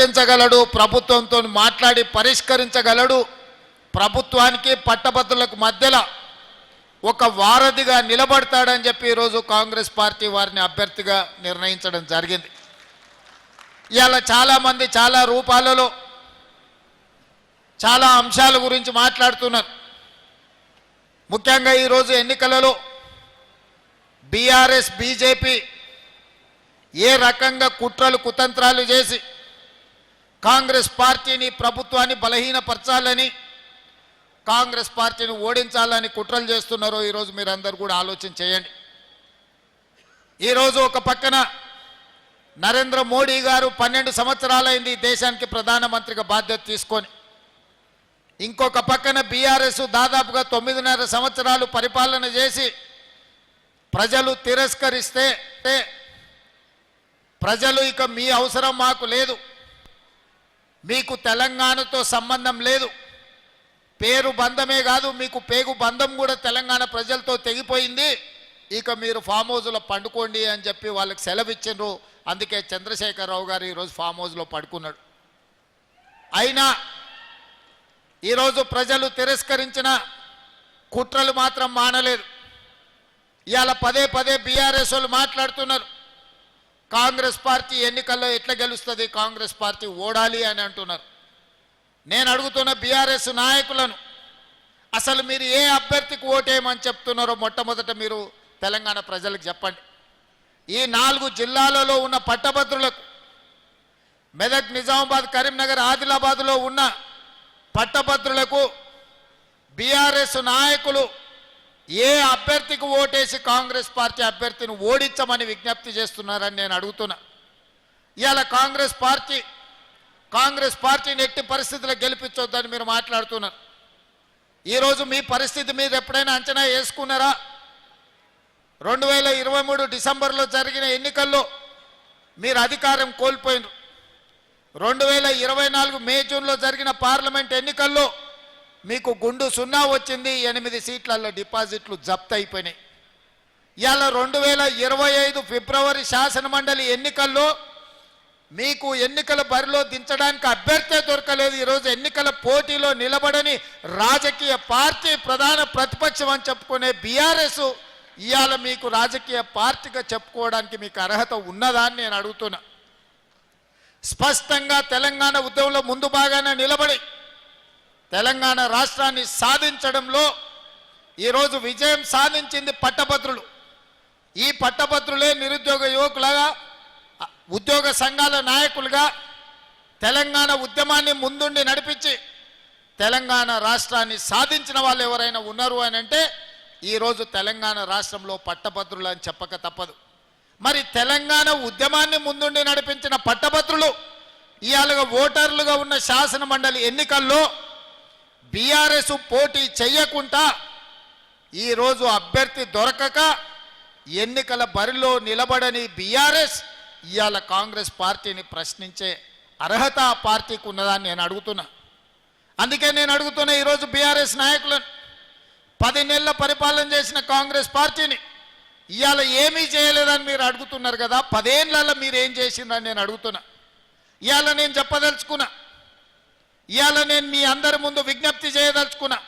చర్చించగలడు, ప్రభుత్వంతో మాట్లాడి పరిష్కరించగలడు. ప్రభుత్వానికి పట్టభద్రులకు మధ్యలో ఒక వారధిగా నిలబడతాడని చెప్పి ఈరోజు కాంగ్రెస్ పార్టీ వారిని అభ్యర్థిగా నిర్ణయించడం జరిగింది. ఇవాళ చాలామంది చాలా రూపాలలో చాలా అంశాల గురించి మాట్లాడుతున్నారు. ముఖ్యంగా ఈరోజు ఎన్నికలలో బీఆర్ఎస్ బీజేపీ ఏ రకంగా కుట్రలు కుతంత్రాలు చేసి కాంగ్రెస్ పార్టీని ప్రభుత్వాన్ని బలహీనపరచాలని, కాంగ్రెస్ పార్టీని ఓడించాలని కుట్రలు చేస్తున్నారో ఈరోజు మీరందరూ కూడా ఆలోచన చేయండి. ఈరోజు ఒక పక్కన నరేంద్ర మోడీ గారు 12 సంవత్సరాలైంది దేశానికి ప్రధానమంత్రిగా బాధ్యత తీసుకొని, ఇంకొక పక్కన బీఆర్ఎస్ దాదాపుగా 9.5 సంవత్సరాలు పరిపాలన చేసి ప్రజలు తిరస్కరిస్తే ప్రజలు ఇక మీ అవసరం మాకు లేదు, మీకు తెలంగాణతో సంబంధం లేదు, పేరు బంధమే కాదు మీకు పేగు బంధం కూడా తెలంగాణ ప్రజలతో తెగిపోయింది, ఇక మీరు ఫామ్ హౌస్లో పండుకోండి అని చెప్పి వాళ్ళకి సెలవు ఇచ్చిండ్రు. అందుకే చంద్రశేఖరరావు గారు ఈరోజు ఫామ్ హౌస్లో పడుకున్నాడు. అయినా ఈరోజు ప్రజలు తిరస్కరించిన కుట్రలు మాత్రం మానలేదు. ఇవాళ పదే పదే బీఆర్ఎస్ వాళ్ళు మాట్లాడుతున్నారు, కాంగ్రెస్ పార్టీ ఎన్నికల్లో ఎట్లా గెలుస్తుంది, కాంగ్రెస్ పార్టీ ఓడాలి అని అంటున్నారు. నేను అడుగుతున్న బీఆర్ఎస్ నాయకులను, అసలు మీరు ఏ అభ్యర్థికి ఓటేయమని చెప్తున్నారో మొట్టమొదట మీరు తెలంగాణ ప్రజలకు చెప్పండి. ఈ 4 జిల్లాలలో ఉన్న పట్టభద్రులకు, మెదక్, నిజామాబాద్, కరీంనగర్, ఆదిలాబాద్లో ఉన్న పట్టభద్రులకు బీఆర్ఎస్ నాయకులు ఏ అభ్యర్థికి ఓటేసి కాంగ్రెస్ పార్టీ అభ్యర్థిని ఓడించమని విజ్ఞప్తి చేస్తున్నారని నేను అడుగుతున్నా. ఇవాళ కాంగ్రెస్ పార్టీని ఎట్టి పరిస్థితుల్లో గెలిపించొద్దని మీరు మాట్లాడుతున్నారు. ఈరోజు మీ పరిస్థితి మీరు ఎప్పుడైనా అంచనా వేసుకున్నారా? 2023 డిసెంబర్లో జరిగిన ఎన్నికల్లో మీరు అధికారం కోల్పోయినారు. 2024 మే జూన్లో జరిగిన పార్లమెంట్ ఎన్నికల్లో మీకు గుండు 0 వచ్చింది, 8 సీట్లలో డిపాజిట్లు జప్తు అయిపోయినాయి. ఇవాళ 2025 ఫిబ్రవరి శాసనమండలి ఎన్నికల్లో మీకు ఎన్నికల బరిలో దించడానికి అభ్యర్థే దొరకలేదు. ఈరోజు ఎన్నికల పోటీలో నిలబడని రాజకీయ పార్టీ ప్రధాన ప్రతిపక్షం అని చెప్పుకునే బీఆర్ఎస్ ఇవాళ మీకు రాజకీయ పార్టీగా చెప్పుకోవడానికి మీకు అర్హత ఉన్నదా అని నేను అడుగుతున్నా. స్పష్టంగా తెలంగాణ ఉద్యమంలో ముందు భాగాన నిలబడి తెలంగాణ రాష్ట్రాన్ని సాధించడంలో ఈరోజు విజయం సాధించింది పట్టభద్రులు. ఈ పట్టభద్రులే నిరుద్యోగ యువకులుగా, ఉద్యోగ సంఘాల నాయకులుగా తెలంగాణ ఉద్యమాన్ని ముందుండి నడిపించి తెలంగాణ రాష్ట్రాన్ని సాధించిన వాళ్ళు ఎవరైనా ఉన్నారు అని అంటే ఈరోజు తెలంగాణ రాష్ట్రంలో పట్టభద్రులు అని చెప్పక తప్పదు. మరి తెలంగాణ ఉద్యమాన్ని ముందుండి నడిపించిన పట్టభద్రులు ఇవాళ ఓటర్లుగా ఉన్న శాసన మండలి ఎన్నికల్లో బీఆర్ఎస్ పోటీ చెయ్యకుండా ఈరోజు అభ్యర్థి దొరకక ఎన్నికల బరిలో నిలబడని బీఆర్ఎస్ ఇవాళ కాంగ్రెస్ పార్టీని ప్రశ్నించే అర్హత ఆ పార్టీకి ఉన్నదాన్ని నేను అడుగుతున్నా. అందుకే నేను అడుగుతున్నా ఈరోజు బీఆర్ఎస్ నాయకులను, 10 నెలల పరిపాలన చేసిన కాంగ్రెస్ పార్టీని ఇవాళ ఏమీ చేయలేదని మీరు అడుగుతున్నారు కదా, 10 ఏళ్లలో మీరు ఏం చేసిందని నేను అడుగుతున్నా. ఇవాళ నేను చెప్పదలుచుకున్నా, ఇవాళ నేను మీ అందరి ముందు విజ్ఞప్తి చేయదలుచుకున్నా.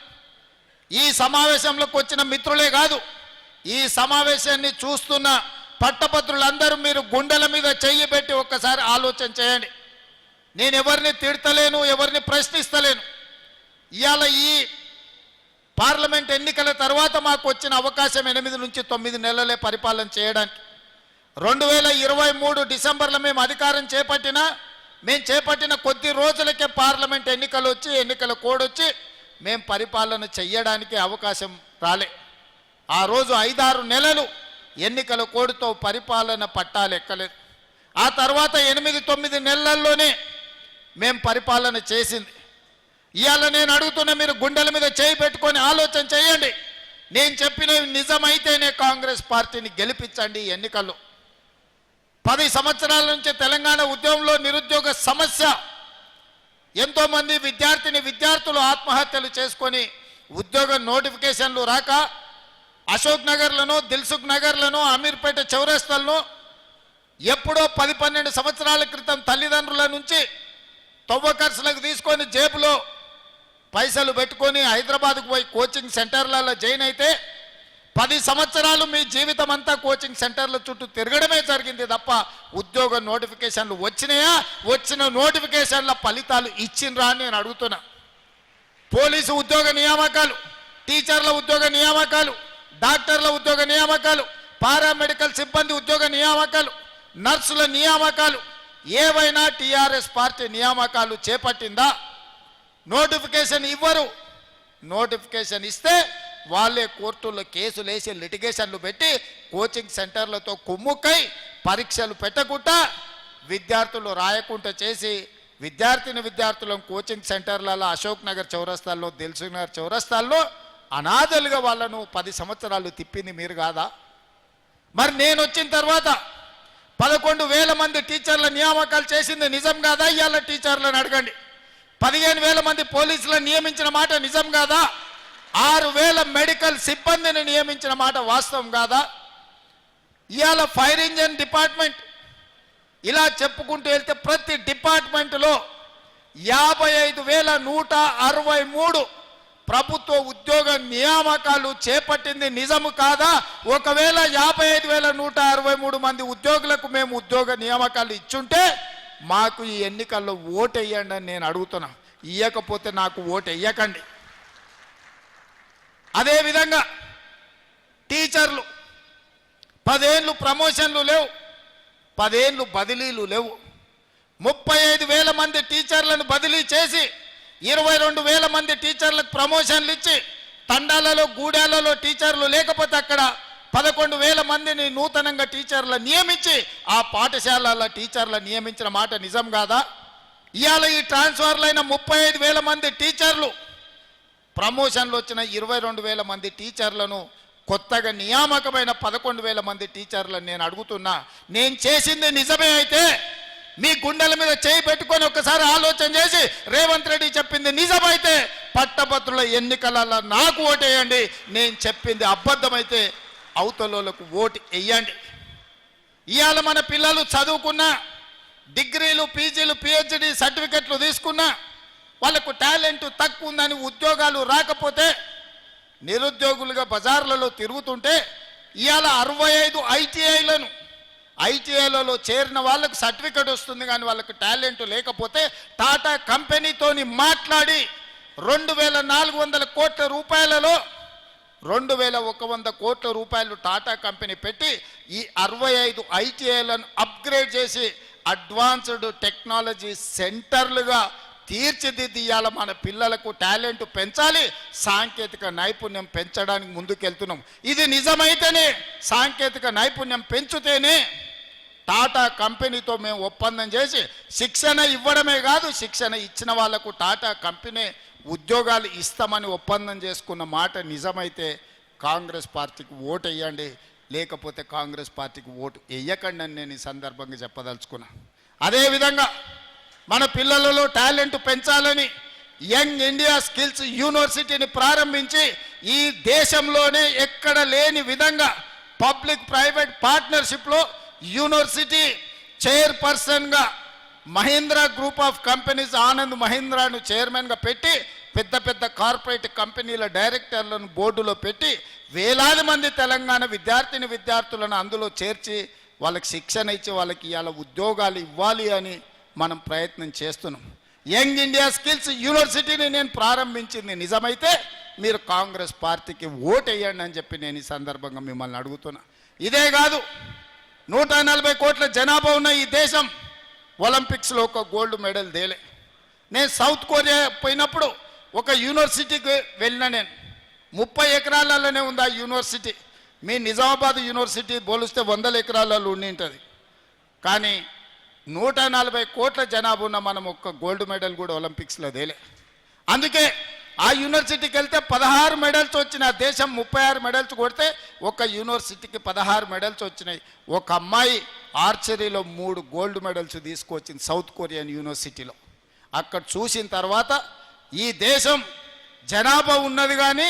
ఈ సమావేశంలోకి వచ్చిన మిత్రులే కాదు, ఈ సమావేశాన్ని చూస్తున్న పట్టభద్రులందరూ మీరు గుండెల మీద చెయ్యి పెట్టి ఒక్కసారి ఆలోచన చేయండి. నేను ఎవరిని తిడతలేను, ఎవరిని ప్రశ్నిస్తలేను. ఇవాళ ఈ పార్లమెంట్ ఎన్నికల తర్వాత మాకు వచ్చిన అవకాశం 8 నుంచి 9 నెలలే పరిపాలన చేయడానికి. 2023 డిసెంబర్లో మేము అధికారం చేపట్టిన కొద్ది రోజులకే పార్లమెంట్ ఎన్నికలు వచ్చి, ఎన్నికల కోడ్ వచ్చి మేము పరిపాలన చెయ్యడానికి అవకాశం రాలే. ఆ రోజు 5-6 నెలలు ఎన్నికల కోడ్తో పరిపాలన పట్టాలు ఎక్కలేదు. ఆ తర్వాత 8-9 నెలల్లోనే మేము పరిపాలన చేసింది. ఇవాళ నేను అడుగుతున్న మీరు గుండెల మీద చేయి పెట్టుకొని ఆలోచన చేయండి. నేను చెప్పినవి నిజమైతేనే కాంగ్రెస్ పార్టీని గెలిపించండి. ఎన్నికల్లో 10 సంవత్సరాల నుంచి తెలంగాణ ఉద్యమంలో నిరుద్యోగ సమస్య, ఎంతోమంది విద్యార్థులు ఆత్మహత్యలు చేసుకొని ఉద్యోగ నోటిఫికేషన్లు రాక అశోక్ నగర్లను, దిల్సుఖ్ నగర్లను, అమీర్పేట చౌరస్తాలను ఎప్పుడో 10-12 సంవత్సరాల క్రితం తల్లిదండ్రుల నుంచి తవ్వ ఖర్చులకు తీసుకొని జేబులో పైసలు పెట్టుకొని హైదరాబాద్కు పోయి కోచింగ్ సెంటర్లలో జాయిన్ అయితే 10 సంవత్సరాలు మీ జీవితం అంతా కోచింగ్ సెంటర్ల చుట్టూ తిరగడమే జరిగింది తప్ప ఉద్యోగ నోటిఫికేషన్లు వచ్చినాయా? వచ్చిన నోటిఫికేషన్ల ఫలితాలు ఇచ్చిండ్రా అని నేను అడుగుతున్నా. పోలీసు ఉద్యోగ నియామకాలు, టీచర్ల ఉద్యోగ నియామకాలు, డాక్టర్ల ఉద్యోగ నియామకాలు, పారామెడికల్ సిబ్బంది ఉద్యోగ నియామకాలు, నర్సుల నియామకాలు ఏవైనా టీఆర్ఎస్ పార్టీ నియామకాలు చేపట్టిందా? నోటిఫికేషన్ ఇవ్వరు. నోటిఫికేషన్ ఇస్తే వాళ్ళే కోర్టుల్లో కేసులు వేసి లిటిగేషన్లు పెట్టి కోచింగ్ సెంటర్లతో కుమ్ముక్కై పరీక్షలు పెట్టకుండా విద్యార్థులు రాయకుండా చేసి విద్యార్థులను కోచింగ్ సెంటర్లలో అశోక్ నగర్ చౌరస్తాల్లో, దిల్సుఖ్ నగర్ చౌరస్తాల్లో అనాథలుగా వాళ్ళను 10 సంవత్సరాలు తిప్పింది మీరు కాదా? మరి నేను వచ్చిన తర్వాత 11,000 మంది టీచర్ల నియామకాలు చేసింది నిజం కాదా? ఇవాళ టీచర్లను అడగండి. 15,000 మంది పోలీసులను నియమించిన మాట నిజం కాదా? 6,000 మెడికల్ సిబ్బందిని నియమించిన మాట వాస్తవం కాదా? ఇవాళ ఫైర్ ఇంజన్ డిపార్ట్మెంట్ ఇలా చెప్పుకుంటూ వెళ్తే ప్రతి డిపార్ట్మెంట్లో 55,163 ప్రభుత్వ ఉద్యోగ నియామకాలు చేపట్టింది నిజము కాదా? ఒకవేళ 55,163 మంది ఉద్యోగులకు మేము ఉద్యోగ నియామకాలు ఇచ్చుంటే మాకు ఈ ఎన్నికల్లో ఓటు వేయండి అని నేను అడుగుతున్నా. ఇవ్వకపోతే నాకు ఓటు వేయకండి. అదేవిధంగా టీచర్లు 10 ఏళ్ళు ప్రమోషన్లు లేవు, 10 ఏళ్ళు బదిలీలు లేవు. 35,000 మంది టీచర్లను బదిలీ చేసి 22,000 మంది టీచర్లకు ప్రమోషన్లు ఇచ్చి తండాలలో, గూడాలలో టీచర్లు లేకపోతే అక్కడ 11,000 మందిని నూతనంగా టీచర్లు నియమించి ఆ పాఠశాలల టీచర్లు నియమించిన మాట నిజం కాదా? ఇవాళ ఈ ట్రాన్స్ఫర్లైన 35,000 మంది టీచర్లు, ప్రమోషన్లు వచ్చిన 22,000 మంది టీచర్లను, కొత్తగా నియామకమైన 11,000 మంది టీచర్లను నేను అడుగుతున్నా. నేను చేసింది నిజమే అయితే మీ గుండెల మీద చేయి పెట్టుకొని ఒక్కసారి ఆలోచన చేసి రేవంత్ రెడ్డి చెప్పింది నిజమైతే పట్టభద్రుల ఎన్నికలలో నాకు ఓటు వేయండి. నేను చెప్పింది అబద్ధమైతే అవతలకు ఓటు వేయండి. ఇవాళ మన పిల్లలు చదువుకున్నా, డిగ్రీలు, పీజీలు, పిహెచ్డి సర్టిఫికెట్లు తీసుకున్నా వాళ్ళకు టాలెంట్ తక్కువ ఉందని ఉద్యోగాలు రాకపోతే నిరుద్యోగులుగా బజార్లలో తిరుగుతుంటే ఇవాళ 65 ఐటీఐలలో చేరిన వాళ్ళకు సర్టిఫికెట్ వస్తుంది కానీ వాళ్ళకు టాలెంట్ లేకపోతే టాటా కంపెనీతోని మాట్లాడి 2,400 కోట్ల రూపాయలలో 2,100 కోట్ల రూపాయలు టాటా కంపెనీ పెట్టి ఈ 65 ఐటీఐలను అప్గ్రేడ్ చేసి అడ్వాన్స్డ్ టెక్నాలజీ సెంటర్లుగా తీర్చిదిద్దియాల మన పిల్లలకు టాలెంట్ పెంచాలి, సాంకేతిక నైపుణ్యం పెంచడానికి ముందుకెళ్తున్నాం. ఇది నిజమైతేనే, సాంకేతిక నైపుణ్యం పెంచుతేనే టాటా కంపెనీతో మేము ఒప్పందం చేసి శిక్షణ ఇవ్వడమే కాదు, శిక్షణ ఇచ్చిన వాళ్లకు టాటా కంపెనీ ఉద్యోగాలు ఇస్తామని ఒప్పందం చేసుకున్న మాట నిజమైతే కాంగ్రెస్ పార్టీకి ఓటు వేయండి, లేకపోతే కాంగ్రెస్ పార్టీకి ఓటు వేయకండి అని నేను ఈ సందర్భంగా చెప్పదలుచుకున్నా. అదేవిధంగా మన పిల్లలలో టాలెంట్ పెంచాలని యంగ్ ఇండియా స్కిల్స్ యూనివర్సిటీని ప్రారంభించి ఈ దేశంలోనే ఎక్కడ లేని విధంగా పబ్లిక్ ప్రైవేట్ పార్ట్నర్షిప్లో యూనివర్సిటీ చైర్పర్సన్గా Mahindra group of companies Anand మహీంద్రాను చైర్మన్గా పెట్టి పెద్ద పెద్ద కార్పొరేట్ కంపెనీల డైరెక్టర్లను బోర్డులో పెట్టి వేలాది మంది తెలంగాణ విద్యార్థులను అందులో చేర్చి వాళ్ళకి శిక్షణ ఇచ్చి వాళ్ళకి ఇవాళ ఉద్యోగాలు ఇవ్వాలి అని మనం ప్రయత్నం చేస్తున్నాం. యంగ్ ఇండియా స్కిల్స్ యూనివర్సిటీని నేను ప్రారంభించింది నిజమైతే మీరు కాంగ్రెస్ పార్టీకి ఓటు వేయండి అని చెప్పి నేను ఈ సందర్భంగా మిమ్మల్ని అడుగుతున్నా. ఇదే కాదు, 140 కోట్ల జనాభా ఉన్న ఈ దేశం ఒలింపిక్స్లో ఒక గోల్డ్ మెడల్ తేలే. నేను సౌత్ కొరియా పోయినప్పుడు ఒక యూనివర్సిటీకి వెళ్ళిన, నేను 30 ఎకరాలలోనే ఉంది ఆ యూనివర్సిటీ. మీ నిజామాబాద్ యూనివర్సిటీ పోలిస్తే 100 ఎకరాలలో ఉండి ఉంటుంది. కానీ 140 కోట్ల జనాభా ఉన్న మనం ఒక్క గోల్డ్ మెడల్ కూడా ఒలింపిక్స్లో తేలే. అందుకే ఆ యూనివర్సిటీకి వెళ్తే 16 మెడల్స్ వచ్చిన దేశం 36 మెడల్స్ కొడితే ఒక యూనివర్సిటీకి 16 మెడల్స్ వచ్చినాయి. ఒక అమ్మాయి ఆర్చరీలో 3 గోల్డ్ మెడల్స్ తీసుకొచ్చింది సౌత్ కొరియన్ యూనివర్సిటీలో. అక్కడ చూసిన తర్వాత ఈ దేశం జనాభా ఉన్నది కానీ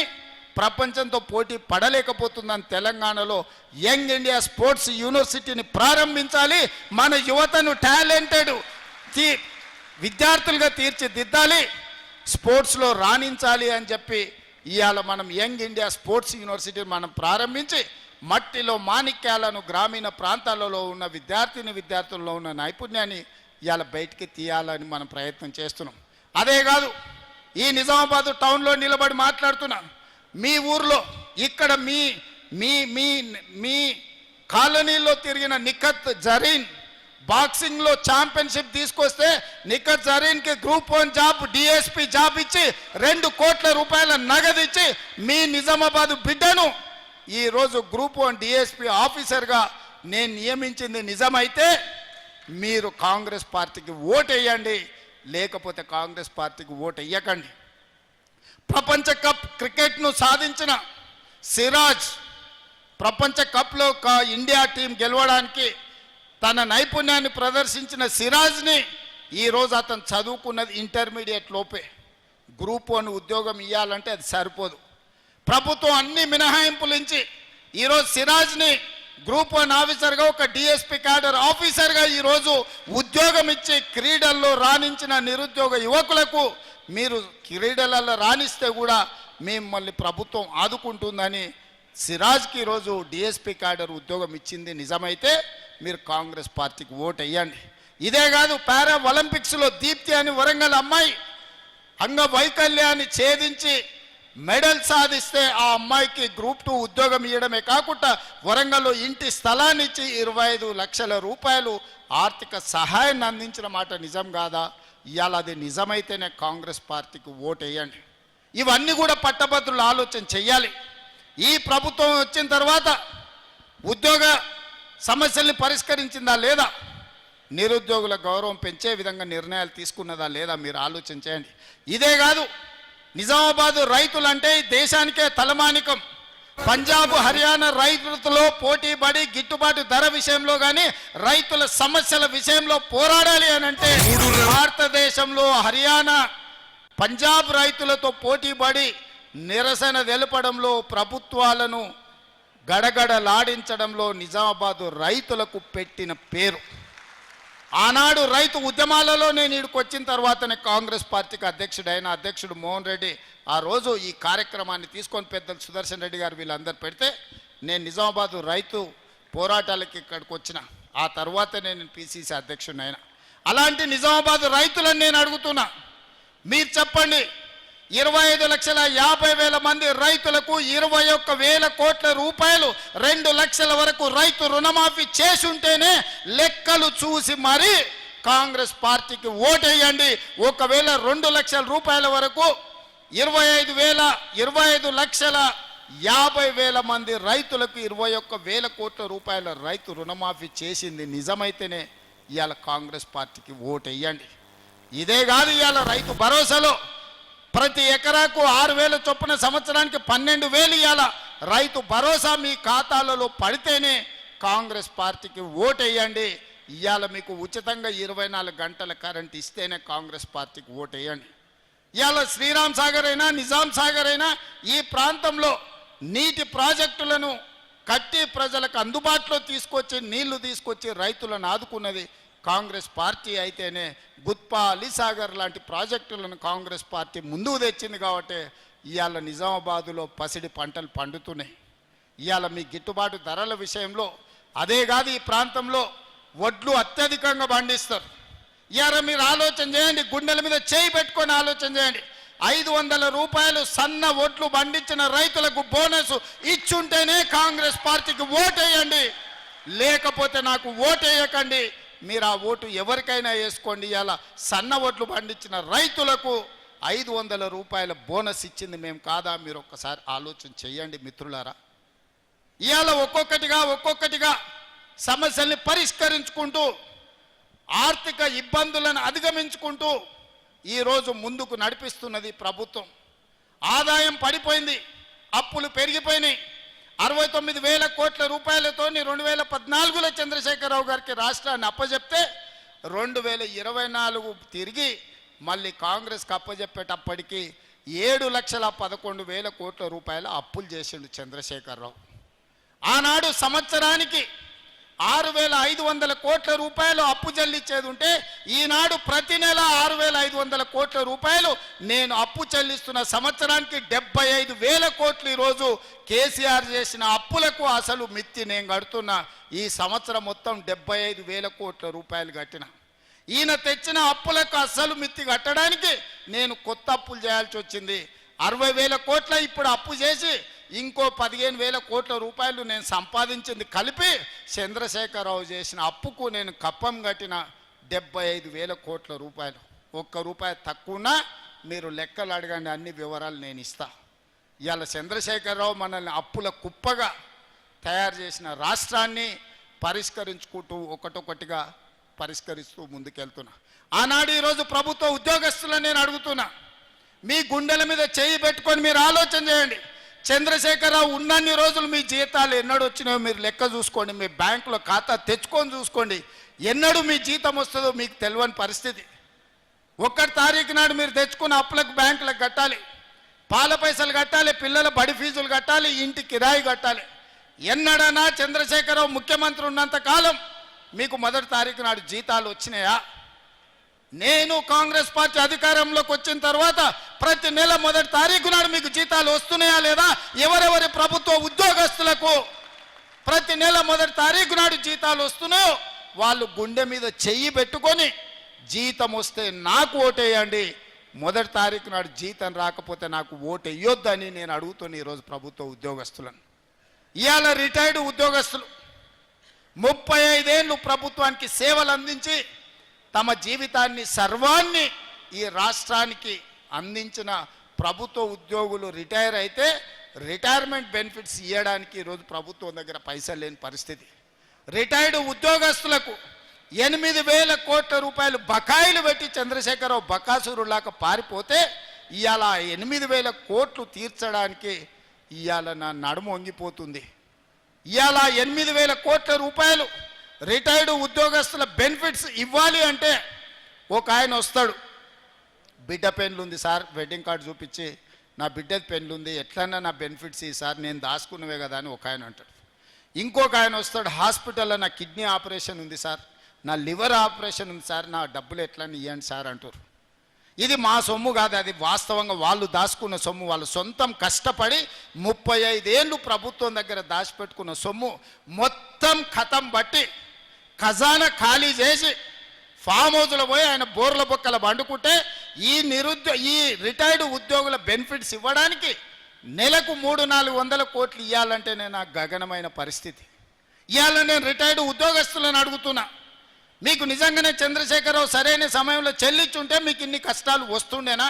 ప్రపంచంతో పోటీ పడలేకపోతుందని తెలంగాణలో యంగ్ ఇండియా స్పోర్ట్స్ యూనివర్సిటీని ప్రారంభించాలి. మన యువతను టాలెంటెడ్ విద్యార్థులుగా తీర్చిదిద్దాలి, స్పోర్ట్స్లో రాణించాలి అని చెప్పి ఇవాళ మనం యంగ్ ఇండియా స్పోర్ట్స్ యూనివర్సిటీ మనం ప్రారంభించి మట్టిలో మాణిక్యాలను గ్రామీణ ప్రాంతాలలో ఉన్న విద్యార్థుల్లో ఉన్న నైపుణ్యాన్ని ఇవాళ బయటికి తీయాలని మనం ప్రయత్నం చేస్తున్నాం. అదే కాదు, ఈ నిజామాబాద్ టౌన్లో నిలబడి మాట్లాడుతున్నా, మీ ఊర్లో ఇక్కడ మీ మీ మీ మీ కాలనీలో తిరిగిన నిఖత్ జరీన్ బాక్సింగ్లో ఛాంపియన్షిప్ తీసుకొస్తే నిఖత్ జరీన్కి గ్రూప్ 1 జాబ్ డిఎస్పీ జాబ్ ఇచ్చి 2 కోట్ల రూపాయల నగదు ఇచ్చి మీ నిజామాబాద్ బిడ్డను ఈరోజు గ్రూప్ 1 డిఎస్పీ ఆఫీసర్గా నేను నియమించింది నిజమైతే మీరు కాంగ్రెస్ పార్టీకి ఓటేయండి, లేకపోతే కాంగ్రెస్ పార్టీకి ఓటేయకండి. ప్రపంచ కప్ క్రికెట్ను సాధించిన సిరాజ్ ప్రపంచ కప్లో ఇండియా టీం గెలవడానికి తన నైపుణ్యాన్ని ప్రదర్శించిన సిరాజ్ని ఈరోజు అతను చదువుకున్నది ఇంటర్మీడియట్ లోపే. గ్రూప్ 1 ఉద్యోగం ఇవ్వాలంటే అది సరిపోదు. ప్రభుత్వం అన్ని మినహాయింపులు ఇచ్చి ఈరోజు సిరాజ్ని గ్రూప్ 1 ఆఫీసర్గా ఒక డిఎస్పీ క్యాడర్ ఆఫీసర్గా ఈరోజు ఉద్యోగం ఇచ్చి క్రీడల్లో రాణించిన నిరుద్యోగ యువకులకు మీరు క్రీడలలో రాణిస్తే కూడా మిమ్మల్ని ప్రభుత్వం ఆదుకుంటుందని సిరాజ్కి ఈరోజు డిఎస్పీ క్యాడర్ ఉద్యోగం ఇచ్చింది నిజమైతే మీరు కాంగ్రెస్ పార్టీకి ఓటు వేయండి. ఇదే కాదు, పారా ఒలింపిక్స్లో దీప్తి అని వరంగల్ అమ్మాయి అంగవైకల్యాన్ని ఛేదించి మెడల్ సాధిస్తే ఆ అమ్మాయికి గ్రూప్ 2 ఉద్యోగం ఇవ్వడమే కాకుండా వరంగల్లో ఇంటి స్థలాన్ని ఇచ్చి 25 లక్షల రూపాయలు ఆర్థిక సహాయాన్ని అందించిన మాట నిజం కాదా? ఇవాళ అది నిజమైతేనే కాంగ్రెస్ పార్టీకి ఓటు వేయండి. ఇవన్నీ కూడా పట్టభద్రులు ఆలోచన చెయ్యాలి. ఈ ప్రభుత్వం వచ్చిన తర్వాత ఉద్యోగ సమస్యల్ని పరిష్కరించిందా లేదా, నిరుద్యోగుల గౌరవం పెంచే విధంగా నిర్ణయాలు తీసుకున్నదా లేదా మీరు ఆలోచన చేయండి. ఇదే కాదు, నిజామాబాద్ రైతులంటే దేశానికే తలమానికం. పంజాబ్ హర్యానా రైతులతో పోటీపడి గిట్టుబాటు ధర విషయంలో కానీ రైతుల సమస్యల విషయంలో పోరాడాలి అని అంటే భారతదేశంలో హర్యానా పంజాబ్ రైతులతో పోటీపడి నిరసన తెలపడంలో ప్రభుత్వాలను గడగడలాడించడంలో నిజామాబాద్ రైతులకు పెట్టిన పేరు. ఆనాడు రైతు ఉద్యమాలలో నేను ఇక్కడికి వచ్చిన తర్వాతనే కాంగ్రెస్ పార్టీకి అధ్యక్షుడు మోహన్ రెడ్డి ఆ రోజు ఈ కార్యక్రమాన్ని తీసుకొని పెద్దలు సుదర్శన్ రెడ్డి గారు వీళ్ళందరూ పెడితే నేను నిజామాబాద్ రైతు పోరాటాలకి ఇక్కడికి వచ్చిన. ఆ తర్వాత నేను పిసిసి అధ్యక్షుడిని అయినా. అలాంటి నిజామాబాద్ రైతులను నేను అడుగుతున్నా, మీరు చెప్పండి, 25,50,000 మంది రైతులకు 21,000 కోట్ల రూపాయలు 2 లక్షల వరకు రైతు రుణమాఫీ చేసి ఉంటేనే లెక్కలు చూసి మరి కాంగ్రెస్ పార్టీకి ఓటేయండి. ఒకవేళ 2 లక్షల రూపాయల వరకు 25,50,000 మంది రైతులకు 21,000 కోట్ల రూపాయల రైతు రుణమాఫీ చేసింది నిజమైతేనే ఇవాళ కాంగ్రెస్ పార్టీకి ఓటేయండి. ఇదే కాదు, ఇవాళ రైతు భరోసాలో ప్రతి ఎకరాకు 6,000 చొప్పున సంవత్సరానికి 12,000 ఇవాళ రైతు భరోసా మీ ఖాతాలలో పడితేనే కాంగ్రెస్ పార్టీకి ఓటేయండి. ఇవాళ మీకు ఉచితంగా 24 గంటల కరెంట్ ఇస్తేనే కాంగ్రెస్ పార్టీకి ఓటేయండి. ఇవాళ శ్రీరామ్ సాగర్ అయినా నిజాం సాగర్ అయినా ఈ ప్రాంతంలో నీటి ప్రాజెక్టులను కట్టి ప్రజలకు అందుబాటులో తీసుకొచ్చి నీళ్లు తీసుకొచ్చి రైతులను ఆదుకున్నది కాంగ్రెస్ పార్టీ అయితేనే గుత్పా అలీసాగర్ లాంటి ప్రాజెక్టులను కాంగ్రెస్ పార్టీ ముందుకు తెచ్చింది కాబట్టి ఇవాళ నిజామాబాదులో పసిడి పంటలు పండుతున్నాయి. ఇవాళ మీ గిట్టుబాటు ధరల విషయంలో అదే కాదు, ఈ ప్రాంతంలో వడ్లు అత్యధికంగా పండిస్తారు. ఇవాళ మీరు ఆలోచన చేయండి, గుండెల మీద చేయి పెట్టుకొని ఆలోచన చేయండి. 500 రూపాయలు సన్న వడ్లు పండించిన రైతులకు బోనస్ ఇచ్చుంటేనే కాంగ్రెస్ పార్టీకి ఓటేయండి, లేకపోతే నాకు ఓటేయకండి. మీరు ఆ ఓటు ఎవరికైనా వేసుకోండి. ఇలా సన్న వడ్లు పండించిన రైతులకు 500 రూపాయల బోనస్ ఇచ్చింది మేము కాదా? మీరు ఒక్కసారి ఆలోచన చేయండి మిత్రులారా. ఇవాళ ఒక్కొక్కటిగా సమస్యల్ని పరిష్కరించుకుంటూ ఆర్థిక ఇబ్బందులను అధిగమించుకుంటూ ఈరోజు ముందుకు నడిపిస్తున్నది ప్రభుత్వం. ఆదాయం పడిపోయింది, అప్పులు పెరిగిపోయినాయి. 69,000 కోట్ల రూపాయలతో 2014లో చంద్రశేఖరరావు గారికి రాష్ట్రాన్ని అప్పచెప్తే 2024 తిరిగి మళ్ళీ కాంగ్రెస్కి అప్పచెప్పేటప్పటికి 7,11,000 కోట్ల రూపాయల అప్పులు చేసిండు చంద్రశేఖరరావు. ఆనాడు సంవత్సరానికి 6,500 కోట్ల రూపాయలు అప్పు చెల్లించేది ఉంటే ఈనాడు ప్రతి నెల 6,500 కోట్ల రూపాయలు నేను అప్పు చెల్లిస్తున్న సంవత్సరానికి 75,000 కోట్లు ఈరోజు కేసీఆర్ చేసిన అప్పులకు అసలు మిత్తి నేను కడుతున్నా. ఈ సంవత్సరం మొత్తం 75,000 కోట్ల రూపాయలు కట్టిన. ఈయన తెచ్చిన అప్పులకు అసలు మిత్తి కట్టడానికి నేను కొత్త అప్పులు చేయాల్సి వచ్చింది. 60,000 కోట్ల ఇప్పుడు అప్పు చేసి ఇంకో 15,000 కోట్ల రూపాయలు నేను సంపాదించింది కలిపి చంద్రశేఖరరావు చేసిన అప్పుకు నేను కప్పం కట్టిన 75,000 కోట్ల రూపాయలు. ఒక్క రూపాయి తక్కువనా మీరు లెక్కలు అడగండి, అన్ని వివరాలు నేను ఇస్తా. ఇవాళ చంద్రశేఖరరావు మనల్ని అప్పుల కుప్పగా తయారు చేసిన రాష్ట్రాన్ని పరిష్కరించుకుంటూ ఒకటొకటిగా పరిష్కరిస్తూ ముందుకెళ్తున్నా. ఆనాడు ఈరోజు ప్రభుత్వ ఉద్యోగస్తులను నేను అడుగుతున్నా, మీ గుండెల మీద చేయి పెట్టుకొని మీరు ఆలోచన చేయండి. చంద్రశేఖరరావు ఉన్నన్ని రోజులు మీ జీతాలు ఎన్నడు వచ్చినాయో మీరు లెక్క చూసుకోండి. మీ బ్యాంకులో ఖాతా తెచ్చుకొని చూసుకోండి. ఎన్నడూ మీ జీతం వస్తుందో మీకు తెలియని పరిస్థితి. 1 తారీఖు నాడు మీరు తెచ్చుకున్న అప్పులకు బ్యాంకులకు కట్టాలి, పాల పైసలు కట్టాలి, పిల్లల బడి ఫీజులు కట్టాలి, ఇంటి కిరాయి కట్టాలి. ఎన్నడన్నా చంద్రశేఖరరావు ముఖ్యమంత్రి ఉన్నంత కాలం మీకు 1 తారీఖు నాడు జీతాలు వచ్చినాయా? నేను కాంగ్రెస్ పార్టీ అధికారంలోకి వచ్చిన తర్వాత ప్రతి నెల 1 తారీఖు నాడు మీకు జీతాలు వస్తున్నాయా లేదా? ఎవరెవరి ప్రభుత్వ ఉద్యోగస్తులకు ప్రతి నెల 1 తారీఖు నాడు జీతాలు వస్తున్నాయో వాళ్ళు గుండె మీద చెయ్యి పెట్టుకొని జీతం వస్తే నాకు ఓటేయండి, 1 తారీఖు నాడు జీతం రాకపోతే నాకు ఓటు వేయొద్దని నేను అడుగుతున్నా ఈరోజు ప్రభుత్వ ఉద్యోగస్తులను. ఇవాళ రిటైర్డ్ ఉద్యోగస్తులు 35 ఏళ్ళు ప్రభుత్వానికి సేవలు అందించి తమ జీవితాన్ని సర్వాన్ని ఈ రాష్ట్రానికి అందించిన ప్రభుత్వ ఉద్యోగులు రిటైర్ అయితే రిటైర్మెంట్ బెనిఫిట్స్ ఇవ్వడానికి ఈరోజు ప్రభుత్వం దగ్గర పైసలు లేని పరిస్థితి. రిటైర్డ్ ఉద్యోగస్తులకు 8,000 కోట్ల రూపాయలు బకాయిలు పెట్టి చంద్రశేఖరరావు బకాసురులాగా పారిపోతే ఇవాళ 8,000 కోట్లు తీర్చడానికి ఇవాళ నా నడుము వంగిపోతుంది. ఇవాళ 8,000 కోట్ల రూపాయలు రిటైర్డ్ ఉద్యోగస్తుల బెనిఫిట్స్ ఇవ్వాలి అంటే ఒక ఆయన వస్తాడు, బిడ్డ పెన్లు ఉంది సార్, వెడ్డింగ్ కార్డు చూపించి నా బిడ్డది పెన్లు ఉంది, ఎట్లన్నా నా బెనిఫిట్స్ ఈ సార్, నేను దాచుకున్నవే కదా అని ఒక ఆయన అంటాడు. ఇంకొక ఆయన వస్తాడు, హాస్పిటల్లో నా కిడ్నీ ఆపరేషన్ ఉంది సార్, నా లివర్ ఆపరేషన్ ఉంది సార్, నా డబ్బులు ఎట్లన్నా ఇవ్వండి సార్ అంటారు. ఇది మా సొమ్ము కాదు, అది వాస్తవంగా వాళ్ళు దాచుకున్న సొమ్ము. వాళ్ళు సొంతం కష్టపడి 35 ఏళ్ళు ప్రభుత్వం దగ్గర దాచిపెట్టుకున్న సొమ్ము మొత్తం ఖతం బట్టి ఖజానా ఖాళీ చేసి ఫామ్ హౌస్లో పోయి ఆయన బోర్ల బొక్కల వండుకుంటే ఈ రిటైర్డ్ ఉద్యోగుల బెనిఫిట్స్ ఇవ్వడానికి నెలకు 300-400 కోట్లు ఇవ్వాలంటే నేను ఆ గగనమైన పరిస్థితి. ఇవాళ నేను రిటైర్డ్ ఉద్యోగస్తులను అడుగుతున్నా, మీకు నిజంగానే చంద్రశేఖరరావు సరైన సమయంలో చెల్లించుంటే మీకు ఇన్ని కష్టాలు వస్తుండేనా?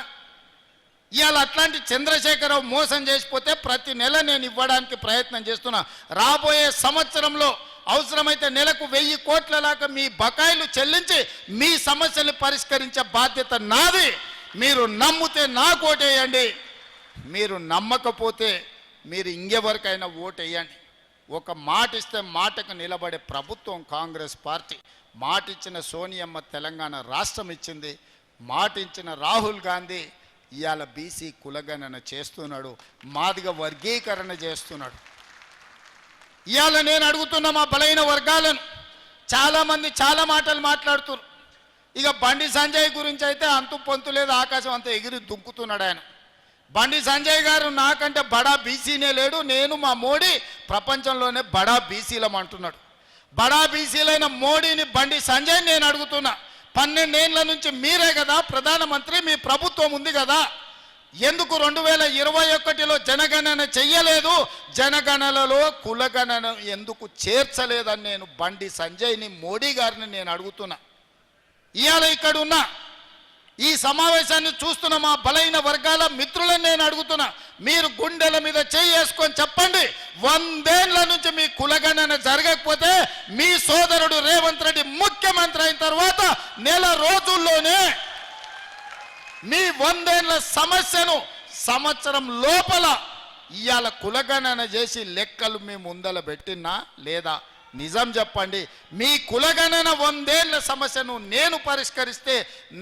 ఇవాళ అట్లాంటి చంద్రశేఖరరావు మోసం చేసిపోతే ప్రతి నెల నేను ఇవ్వడానికి ప్రయత్నం చేస్తున్నా. రాబోయే సంవత్సరంలో అవసరమైతే నెలకు 1000 కోట్ల దాకా మీ బకాయిలు చెల్లించి మీ సమస్యలు పరిష్కరించే బాధ్యత నాది. మీరు నమ్మితే నాకు ఓటేయండి, మీరు నమ్మకపోతే మీరు ఇంకెవరికైనా ఓటేయండి. ఒక మాట ఇస్తే మాటకు నిలబడే ప్రభుత్వం కాంగ్రెస్ పార్టీ. మాట ఇచ్చిన సోనియమ్మ తెలంగాణ రాష్ట్రం ఇచ్చింది, మాట ఇచ్చిన రాహుల్ గాంధీ ఇవాళ బీసీ కులగణన చేస్తున్నాడు, మాదిగ వర్గీకరణ చేస్తున్నాడు. ఇవాళ నేను అడుగుతున్న మా బలైన వర్గాలను, చాలామంది చాలా మాటలు మాట్లాడుతున్నారు. ఇక బండి సంజయ్ గురించి అయితే అంతు పొంతు లేదు, ఆకాశం అంతా ఎగిరి దుంకుతున్నాడు ఆయన. బండి సంజయ్ గారు నాకంటే బడా బీసీనే లేడు, నేను మా మోడీ ప్రపంచంలోనే బడా బీసీలం అంటున్నాడు. బడా బీసీలైన మోడీని బండి సంజయ్ నేను అడుగుతున్నా, 12 ఏళ్ల నుంచి మీరే కదా ప్రధానమంత్రి, మీ ప్రభుత్వం ఉంది కదా, ఎందుకు 2021లో జనగణన చెయ్యలేదు? జనగణనలో కులగణన ఎందుకు చేర్చలేదని నేను బండి సంజయ్ని మోడీ గారిని నేను అడుగుతున్నా. ఇవాళ ఇక్కడ ఉన్న ఈ సమావేశాన్ని చూస్తున్న మా బలైన వర్గాల మిత్రులను నేను అడుగుతున్నా, మీరు గుండెల మీద చేసుకొని చెప్పండి, 100 ఏళ్ల నుంచి మీ కులగణన జరగకపోతే మీ సోదరుడు రేవంత్ రెడ్డి ముఖ్యమంత్రి అయిన తర్వాత నెల రోజుల్లోనే మీ 100 ఏళ్ల సమస్యను సంవత్సరం లోపల ఇవాళ కులగణన చేసి లెక్కలు మీ ముందల పెట్టినా లేదా? నిజం చెప్పండి, మీ కులగణన 100 ఏళ్ల సమస్యను నేను పరిష్కరిస్తే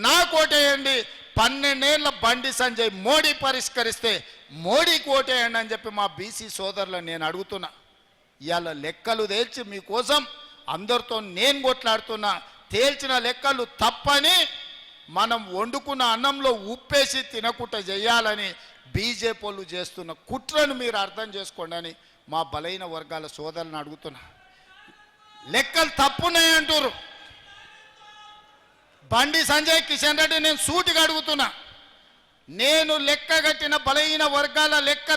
నాకు ఓటేయండి, 12 ఏళ్ల బండి సంజయ్ మోడీ పరిష్కరిస్తే మోడీకి ఓటేయండి అని చెప్పి మా బీసీ సోదరులను నేను అడుగుతున్నా. ఇవాళ లెక్కలు తేల్చి మీకోసం అందరితో నేను కొట్లాడుతున్నా, తేల్చిన లెక్కలు తప్పని మనం వండుకున్న అన్నంలో ఉప్పేసి తినకుండా చేయాలని బీజేపీ వాళ్ళు చేస్తున్న కుట్రను మీరు అర్థం చేసుకోండి అని మా బలైన వర్గాల సోదరులను అడుగుతున్నా. లెక్కలు తప్పున్నాయి అంటారు. బండి సంజయ్ కిషన్ రెడ్డి నేను సూటిగా అడుగుతున్నా, నేను లెక్క కట్టిన బలహీన వర్గాల లెక్క